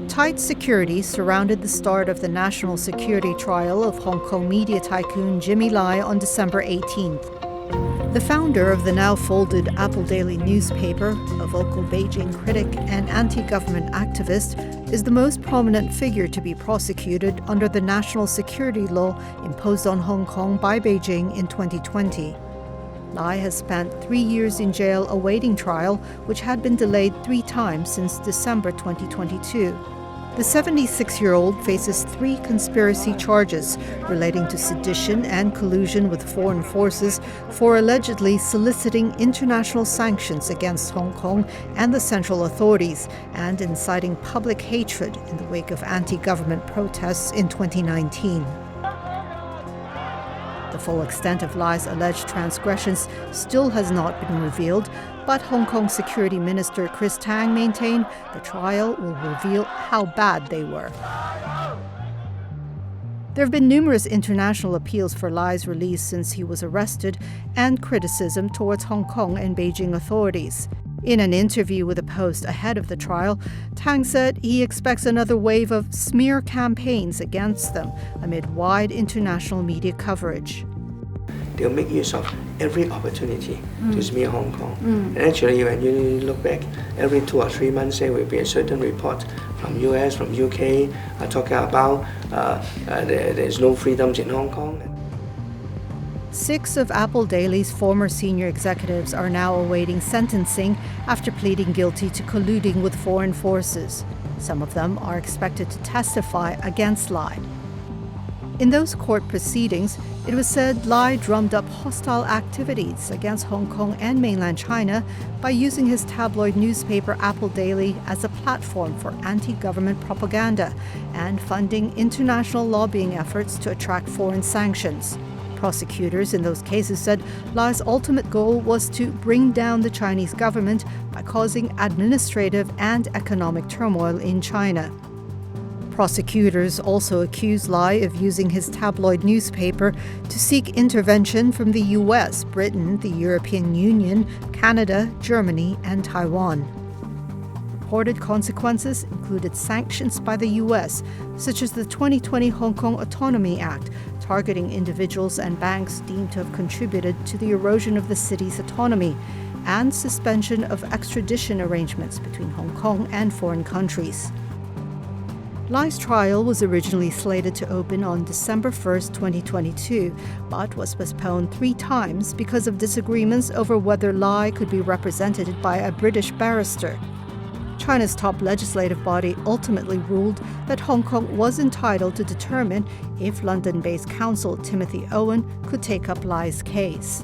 Tight security surrounded the start of the national security trial of Hong Kong media tycoon Jimmy Lai on December 18th. The founder of the now folded Apple Daily newspaper, a vocal Beijing critic and anti-government activist, is the most prominent figure to be prosecuted under the national security law imposed on Hong Kong by Beijing in 2020. Lai has spent 3 years in jail awaiting trial, which had been delayed 3 times since December 2022. The 76-year-old faces 3 conspiracy charges relating to sedition and collusion with foreign forces for allegedly soliciting international sanctions against Hong Kong and the central authorities and inciting public hatred in the wake of anti-government protests in 2019. The full extent of Lai's alleged transgressions still has not been revealed, but Hong Kong Security Minister Chris Tang maintained the trial will reveal how bad they were. There have been numerous international appeals for Lai's release since he was arrested and criticism towards Hong Kong and Beijing authorities. In an interview with the Post ahead of the trial, Tang said he expects another wave of smear campaigns against them amid wide international media coverage. They'll make use of every opportunity to smear Hong Kong. And actually, when you look back, every 2 or 3 months there will be a certain report from US, from UK, talking about there's no freedoms in Hong Kong. 6 of Apple Daily's former senior executives are now awaiting sentencing after pleading guilty to colluding with foreign forces. Some of them are expected to testify against Lai. In those court proceedings, it was said Lai drummed up hostile activities against Hong Kong and mainland China by using his tabloid newspaper Apple Daily as a platform for anti-government propaganda and funding international lobbying efforts to attract foreign sanctions. Prosecutors in those cases said Lai's ultimate goal was to bring down the Chinese government by causing administrative and economic turmoil in China. Prosecutors also accused Lai of using his tabloid newspaper to seek intervention from the US, Britain, the European Union, Canada, Germany, and Taiwan. Reported consequences included sanctions by the US, such as the 2020 Hong Kong Autonomy Act, targeting individuals and banks deemed to have contributed to the erosion of the city's autonomy, and suspension of extradition arrangements between Hong Kong and foreign countries. Lai's trial was originally slated to open on December 1, 2022, but was postponed 3 times because of disagreements over whether Lai could be represented by a British barrister. China's top legislative body ultimately ruled that Hong Kong was entitled to determine if London-based counsel Timothy Owen could take up Lai's case.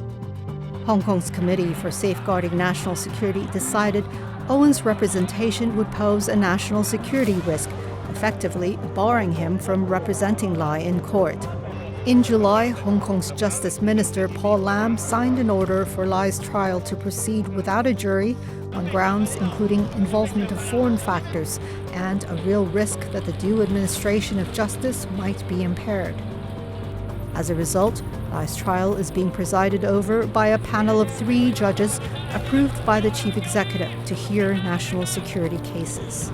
Hong Kong's Committee for Safeguarding National Security decided Owen's representation would pose a national security risk, effectively barring him from representing Lai in court. In July, Hong Kong's Justice Minister Paul Lam signed an order for Lai's trial to proceed without a jury on grounds including involvement of foreign factors and a real risk that the due administration of justice might be impaired. As a result, Lai's trial is being presided over by a panel of 3 judges approved by the chief executive to hear national security cases.